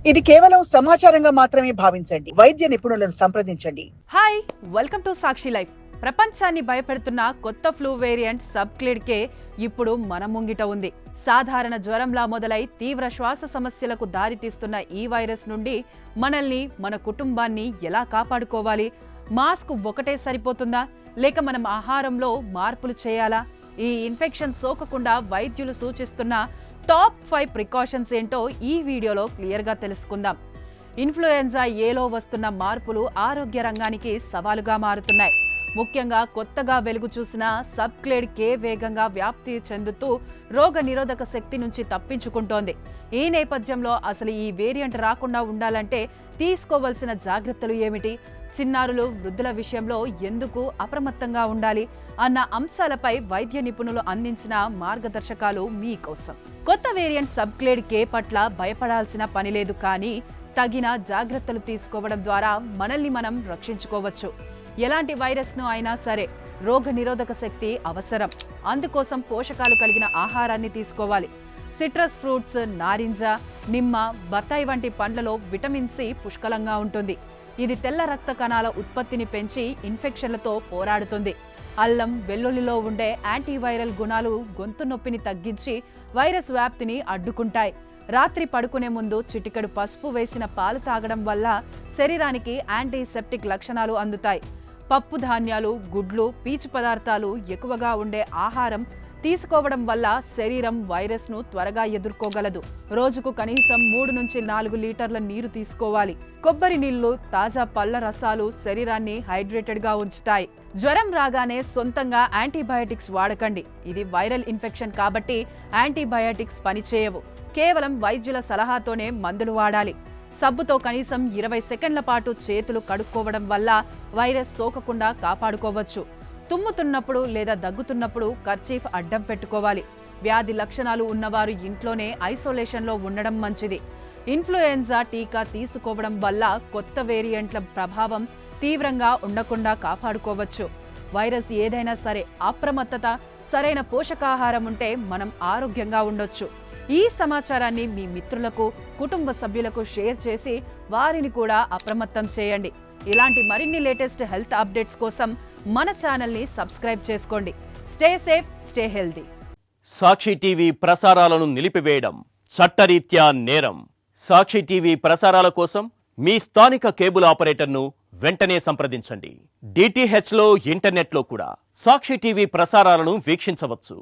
ఇది కేవలం సమాచారంగా మాత్రమే భావించండి. వైద్య నిపుణులను సంప్రదించండి. Hi, welcome to Sakshi life. ప్రపంచాన్ని భయపెడుతున్న కొత్త ఫ్లూ వేరియంట్ సబ్క్లిడ్ కే ఇప్పుడు మన ముంగిట ఉంది. సాధారణ జ్వరంలా మొదలై తీవ్ర శ్వాస సమస్యలకు దారితీస్తున్న ఈ వైరస్ నుండి మనల్ని, మన కుటుంబాన్ని ఎలా కాపాడుకోవాలి? మాస్క్ ఒకటే సరిపోతుందా, లేక మనం ఆహారంలో మార్పులు చేయాలా? ఈ ఇన్ఫెక్షన్ సోకకుండా వైద్యులు సూచిస్తున్న టాప్ 5 ప్రికాషన్స్ ఏంటో ఈ వీడియోలో క్లియర్గా తెలుసుకుందాం. ఇన్ఫ్లుయెన్జా ఏలో వస్తున్న మార్పులు ఆరోగ్య రంగానికి సవాలుగా మారుతున్నాయి. ముఖ్యంగా కొత్తగా వెలుగు చూసిన సబ్క్లిడ్ కే వేగంగా వ్యాప్తి చెందుతూ రోగ నిరోధక శక్తి నుంచి తప్పించుకుంటోంది. ఈ నేపథ్యంలో అసలు ఈ వేరియంట్ రాకుండా ఉండాలంటే తీసుకోవాల్సిన జాగ్రత్తలు ఏమిటి? చిన్నారులు, వృద్ధుల విషయంలో ఎందుకు అప్రమత్తంగా ఉండాలి అన్న అంశాలపై వైద్య నిపుణులు అందించిన మార్గదర్శకాలు మీకోసం. కొత్త వేరియంట్ సబ్క్లిడ్ కే పట్ల భయపడాల్సిన పని లేదు, కానీ తగిన జాగ్రత్తలు తీసుకోవడం ద్వారా మనల్ని మనం రక్షించుకోవచ్చు. ఎలాంటి వైరస్ను అయినా సరే రోగ నిరోధక శక్తి అవసరం. అందుకోసం పోషకాలు కలిగిన ఆహారాన్ని తీసుకోవాలి. సిట్రస్ ఫ్రూట్స్, నారింజ, నిమ్మ, బత్తాయి వంటి పండ్లలో విటమిన్ సి పుష్కలంగా ఉంటుంది. ఇది తెల్ల రక్త కణాల ఉత్పత్తిని పెంచి ఇన్ఫెక్షన్లతో పోరాడుతుంది. అల్లం, వెల్లుల్లిలో ఉండే యాంటీవైరల్ గుణాలు గొంతు నొప్పిని తగ్గించి వైరస్ వ్యాప్తిని అడ్డుకుంటాయి. రాత్రి పడుకునే ముందు చిటికెడు పసుపు వేసిన పాలు తాగడం వల్ల శరీరానికి యాంటీసెప్టిక్ లక్షణాలు అందుతాయి. పప్పు ధాన్యాలు, గుడ్లు, పీచు పదార్థాలు ఎక్కువగా ఉండే ఆహారం తీసుకోవడం వల్ల శరీరం వైరస్ను త్వరగా ఎదుర్కోగలదు. రోజుకు కనీసం 3 నుంచి 4 లీటర్ల నీరు తీసుకోవాలి. కొబ్బరి నీళ్లు, తాజా పళ్ల రసాలు శరీరాన్ని హైడ్రేటెడ్గా ఉంచుతాయి. జ్వరం రాగానే సొంతంగా యాంటీబయాటిక్స్ వాడకండి. ఇది వైరల్ ఇన్ఫెక్షన్ కాబట్టి యాంటీబయాటిక్స్ పనిచేయవు. కేవలం వైద్యుల సలహాతోనే మందులు వాడాలి. సబ్బుతో కనీసం 20 సెకండ్ల పాటు చేతులు కడుక్కోవడం వల్ల వైరస్ సోకకుండా కాపాడుకోవచ్చు. తుమ్ముతున్నప్పుడు లేదా దగ్గుతున్నప్పుడు కర్చీఫ్ అడ్డం పెట్టుకోవాలి. వ్యాధి లక్షణాలు ఉన్నవారు ఇంట్లోనే ఐసోలేషన్లో ఉండడం మంచిది. ఇన్ఫ్లుయెన్జా టీకా తీసుకోవడం వల్ల కొత్త వేరియంట్ల ప్రభావం తీవ్రంగా ఉండకుండా కాపాడుకోవచ్చు. వైరస్ ఏదైనా సరే అప్రమత్తత, సరైన పోషకాహారం ఉంటే మనం ఆరోగ్యంగా ఉండొచ్చు. ఈ సమాచారాన్ని మీ మిత్రులకు, కుటుంబ సభ్యులకు షేర్ చేసి వారిని కూడా అప్రమత్తం చేయండి. ఇలాంటి మరిన్ని లేటెస్ట్ హెల్త్ అప్డేట్స్ కోసం మన ఛానల్ని సబ్స్క్రైబ్ చేసుకోండి. Stay safe, stay healthy. Sakshi TV ప్రసారాలను నిలిపివేయడం చట్టరీత్యా నేరం. సాక్షి టీవీ ప్రసారాల కోసం మీ స్థానిక కేబుల్ ఆపరేటర్ను వెంటనే సంప్రదించండి. డిటిహెచ్లో, ఇంటర్నెట్లో కూడా సాక్షి టీవీ ప్రసారాలను వీక్షించవచ్చు.